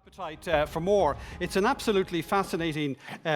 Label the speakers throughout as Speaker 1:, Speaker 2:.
Speaker 1: Appetite for more. It's an absolutely fascinating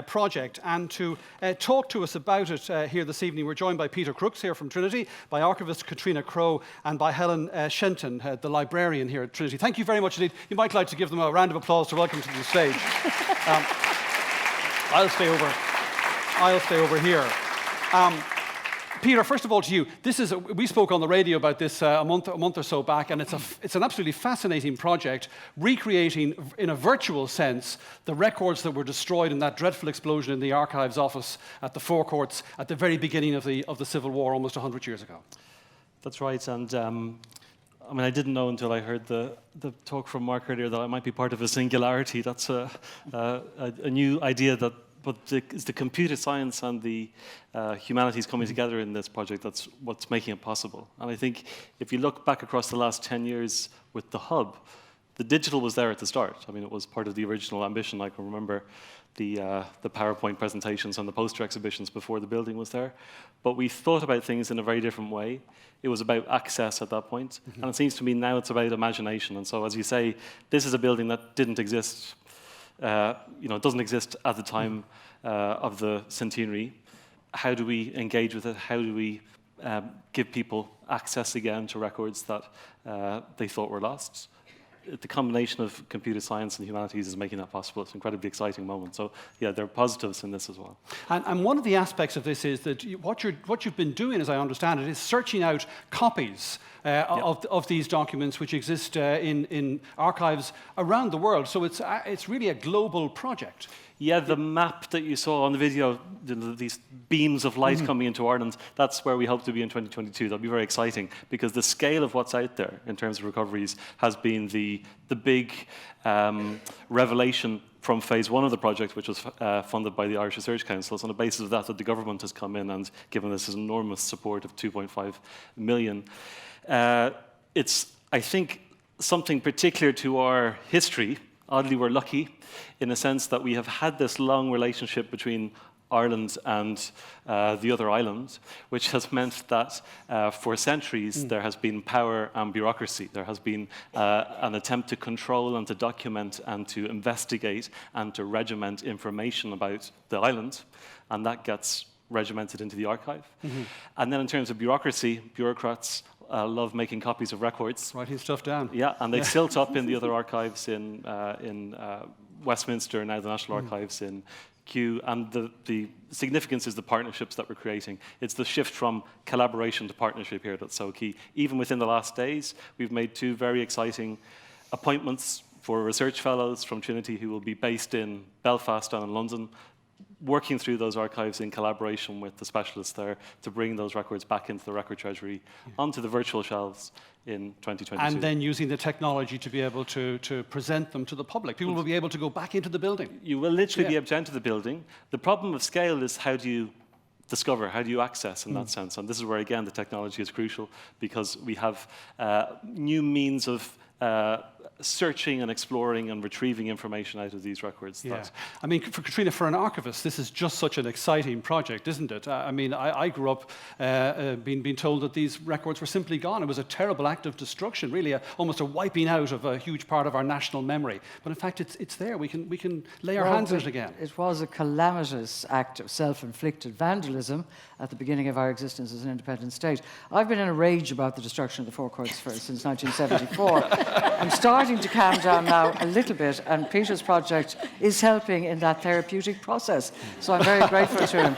Speaker 1: project, and to talk to us about it here this evening, we're joined by Peter Crooks here from Trinity, by Archivist Catriona Crowe, and by Helen Shenton, the librarian here at Trinity. Thank you very much indeed. You might like to give them a round of applause to welcome to the stage. I'll stay over here. Peter, first of all, to you. We spoke on the radio about this a month or so back, and it's an absolutely fascinating project, recreating in a virtual sense the records that were destroyed in that dreadful explosion in the archives office at the Four Courts at the very beginning of the Civil War, almost 100 years ago.
Speaker 2: That's right, and I didn't know until I heard the talk from Mark earlier that I might be part of a singularity. That's a new idea but it's the computer science and the humanities coming together in this project that's what's making it possible. And I think if you look back across the last 10 years with the hub, the digital was there at the start. It was part of the original ambition. I can remember the PowerPoint presentations and the poster exhibitions before the building was there. But we thought about things in a very different way. It was about access at that point. And it seems to me now it's about imagination. And so, as you say, this is a building that didn't exist. It doesn't exist at the time of the centenary. How do we engage with it? How do we give people access again to records that they thought were lost? The combination of computer science and humanities is making that possible. It's an incredibly exciting moment. So, yeah, there are positives in this as well.
Speaker 1: And one of the aspects of this is that what you've been doing, as I understand it, is searching out copies of these documents which exist in archives around the world. So it's really a global project.
Speaker 2: Yeah, the map that you saw on the video, these beams of light coming into Ireland, that's where we hope to be in 2022. That'll be very exciting because the scale of what's out there in terms of recoveries has been the big revelation from phase one of the project, which was funded by the Irish Research Council. It's on the basis of that the government has come in and given this enormous support of 2.5 million. It's, I think, something particular to our history. Oddly, we're lucky in a sense that we have had this long relationship between Ireland and the other islands, which has meant that for centuries there has been power and bureaucracy. There has been an attempt to control and to document and to investigate and to regiment information about the island, and that gets regimented into the archive. And then in terms of bureaucracy, bureaucrats love making copies of records.
Speaker 1: Writing stuff down.
Speaker 2: Yeah, and they silt up in the other archives in Westminster, now the National Archives in Kew. And the significance is the partnerships that we're creating. It's the shift from collaboration to partnership here that's so key. Even within the last days, we've made two very exciting appointments for research fellows from Trinity who will be based in Belfast and in London, working through those archives in collaboration with the specialists there to bring those records back into the record treasury onto the virtual shelves in 2022.
Speaker 1: And then using the technology to be able to present them to the public. People will be able to go back into the building.
Speaker 2: You will literally be able to enter the building. The problem of scale is how do you discover, how do you access in that sense? And this is where, again, the technology is crucial because we have new means of searching and exploring and retrieving information out of these records.
Speaker 1: Yeah. For Catriona, for an archivist, this is just such an exciting project, isn't it? I grew up being told that these records were simply gone. It was a terrible act of destruction, really, almost a wiping out of a huge part of our national memory. But in fact, it's there. We can lay our hands on it again.
Speaker 3: It was a calamitous act of self-inflicted vandalism at the beginning of our existence as an independent state. I've been in a rage about the destruction of the Four Courts since 1974. I'm starting to calm down now a little bit, and Peter's project is helping in that therapeutic process. So I'm very grateful to him.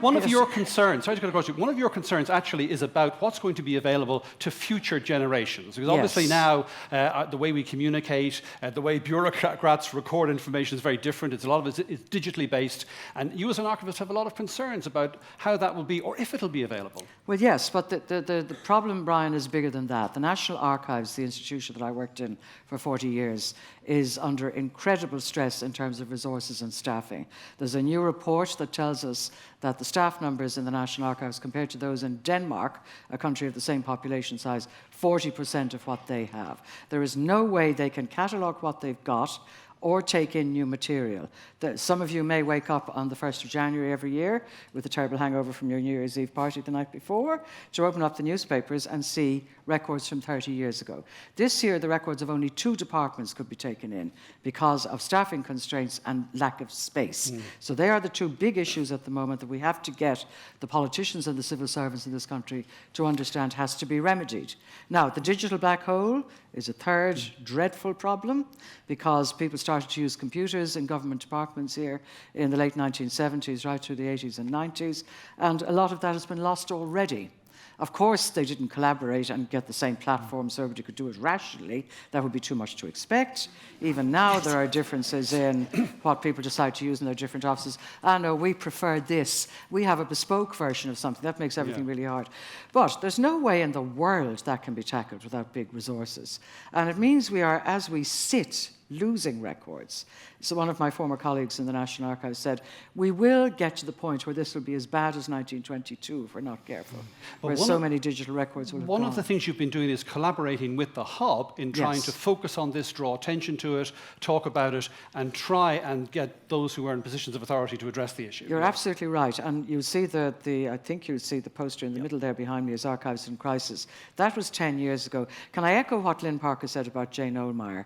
Speaker 1: One of your concerns, sorry to cut across you, one of your concerns actually is about what's going to be available to future generations. Because obviously now, the way we communicate, the way bureaucrats record information is very different. A lot of it is digitally based. And you as an archivist have a lot of concerns about how that will be, or if it'll be available.
Speaker 3: Well, yes, but the problem, Brian, is bigger than that. The National Archives, the institution that I worked in for 40 years, is under incredible stress in terms of resources and staffing. There's a new report that tells us that the staff numbers in the National Archives compared to those in Denmark, a country of the same population size, 40% of what they have. There is no way they can catalogue what they've got, or take in new material. Some of you may wake up on the 1st of January every year with a terrible hangover from your New Year's Eve party the night before to open up the newspapers and see records from 30 years ago. This year, the records of only 2 departments could be taken in because of staffing constraints and lack of space. So they are the 2 big issues at the moment that we have to get the politicians and the civil servants in this country to understand has to be remedied. Now, the digital black hole is a third dreadful problem because people started to use computers in government departments here in the late 1970s, right through the 80s and 90s, and a lot of that has been lost already. Of course, they didn't collaborate and get the same platform so everybody could do it rationally. That would be too much to expect. Even now, there are differences in what people decide to use in their different offices. No, we prefer this. We have a bespoke version of something. That makes everything really hard. But there's no way in the world that can be tackled without big resources. And it means we are, as we sit, losing records. So one of my former colleagues in the National Archives said, we will get to the point where this will be as bad as 1922 if we're not careful, where so many digital records will have
Speaker 1: One
Speaker 3: gone.
Speaker 1: of the things you've been doing is collaborating with the Hub in trying to focus on this, draw attention to it, talk about it, and try and get those who are in positions of authority to address the issue.
Speaker 3: You're absolutely right. And you'll see I think you'll see the poster in the middle there behind me is Archives in Crisis. That was 10 years ago. Can I echo what Lynn Parker said about Jane Ohlmeyer?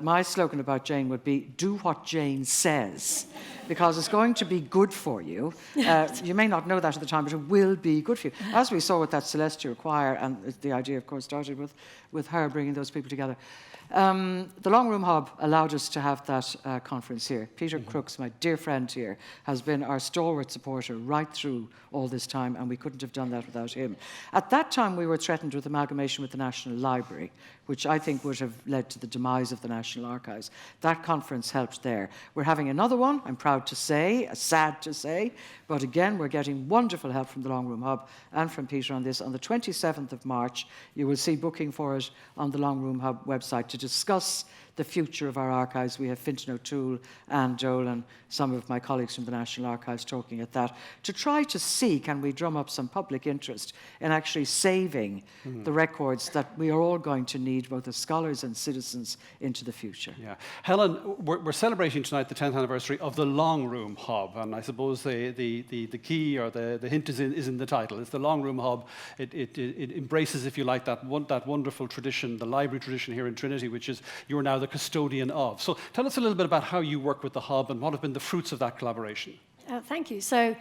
Speaker 3: My slogan about Jane would be, do what Jane says, because it's going to be good for you. You may not know that at the time, but it will be good for you. As we saw with that Celestial Choir, and the idea, of course, started with her bringing those people together. The Long Room Hub allowed us to have that conference here. Peter Crooks, my dear friend here, has been our stalwart supporter right through all this time, and we couldn't have done that without him. At that time, we were threatened with amalgamation with the National Library, which I think would have led to the demise of the National Archives. That conference helped there. We're having another one, I'm proud to say, sad to say, but again, we're getting wonderful help from the Long Room Hub and from Peter on this. On the 27th of March, you will see booking for it on the Long Room Hub website to discuss the future of our archives. We have Fintan O'Toole and Joel and some of my colleagues from the National Archives talking at that, to try to see, can we drum up some public interest in actually saving the records that we are all going to need, both as scholars and citizens, into the future.
Speaker 1: Yeah. Helen, we're celebrating tonight the 10th anniversary of the Long Room Hub, and I suppose the key or the hint is in the title. It's the Long Room Hub. It embraces, if you like, that wonderful tradition, the library tradition here in Trinity, which is you're now the custodian of. So tell us a little bit about how you work with the Hub and what have been the fruits of that collaboration.
Speaker 4: Thank you. So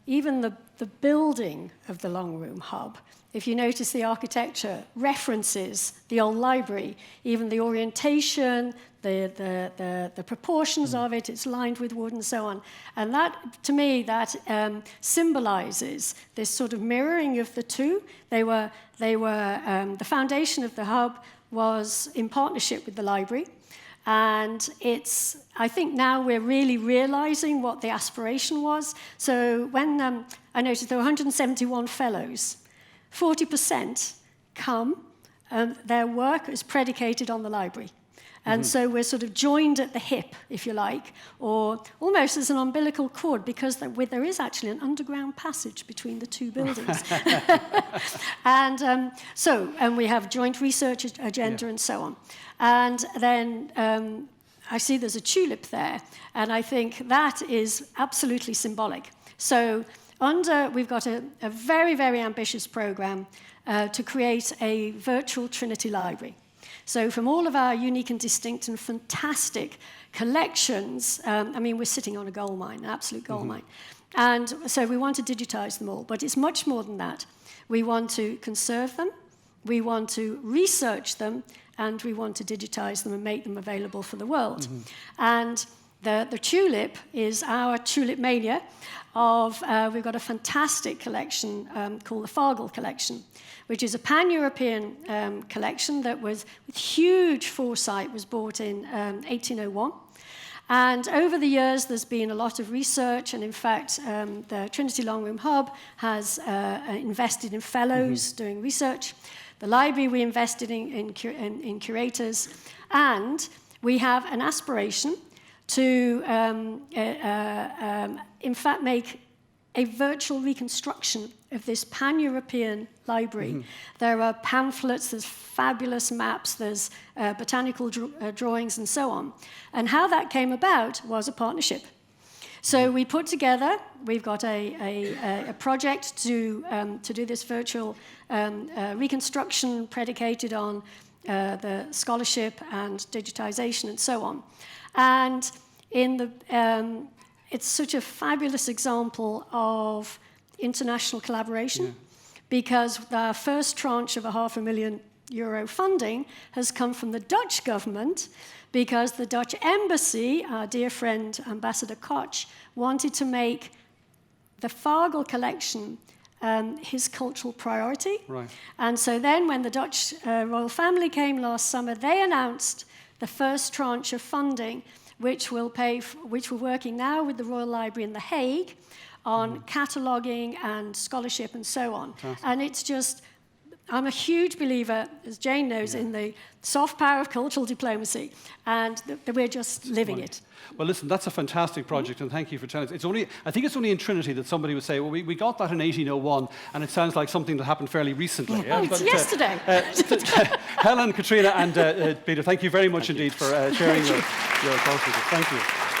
Speaker 4: even the building of the Long Room Hub, if you notice the architecture references the old library, even the orientation, the proportions of it, it's lined with wood and so on. And that, to me, that symbolizes this sort of mirroring of the two. The foundation of the Hub was in partnership with the library. And I think now we're really realizing what the aspiration was. So when I noticed there were 171 fellows, 40% come, their work is predicated on the library. And so we're sort of joined at the hip, if you like, or almost as an umbilical cord, because there is actually an underground passage between the two buildings. And we have joint research agenda and so on. And then I see there's a tulip there, and I think that is absolutely symbolic. So we've got a very, very ambitious program to create a virtual Trinity library. So from all of our unique and distinct and fantastic collections, we're sitting on a gold mine, an absolute gold mine. And so we want to digitize them all, but it's much more than that. We want to conserve them, we want to research them, and we want to digitize them and make them available for the world. And the tulip is our tulip mania we've got a fantastic collection called the Fargle Collection, which is a pan-European collection that was, with huge foresight, was bought in 1801. And over the years, there's been a lot of research, and in fact, the Trinity Long Room Hub has invested in fellows doing research. The library, we invested in curators, and we have an aspiration to, in fact, make a virtual reconstruction of this pan-European library. There are pamphlets, there's fabulous maps, there's botanical drawings and so on. And how that came about was a partnership. So we put together, we've got a project to do this virtual reconstruction predicated on the scholarship and digitization and so on. And it's such a fabulous example of international collaboration because our first tranche of €500,000 funding has come from the Dutch government because the Dutch embassy, our dear friend Ambassador Koch, wanted to make the Fargel collection his cultural priority.
Speaker 1: Right.
Speaker 4: And so then when the Dutch royal family came last summer, they announced the first tranche of funding, which we're working now with the Royal Library in The Hague on cataloguing and scholarship and so on. Fantastic. And it's just, I'm a huge believer, as Jane knows, in the soft power of cultural diplomacy, and we're just living it.
Speaker 1: Well, listen, that's a fantastic project, and thank you for telling us. I think it's only in Trinity that somebody would say, well, we got that in 1801, and it sounds like something that happened fairly recently.
Speaker 4: It's yesterday.
Speaker 1: Helen, Catriona, and Peter, thank you very much indeed for sharing your thoughts with us. Thank you.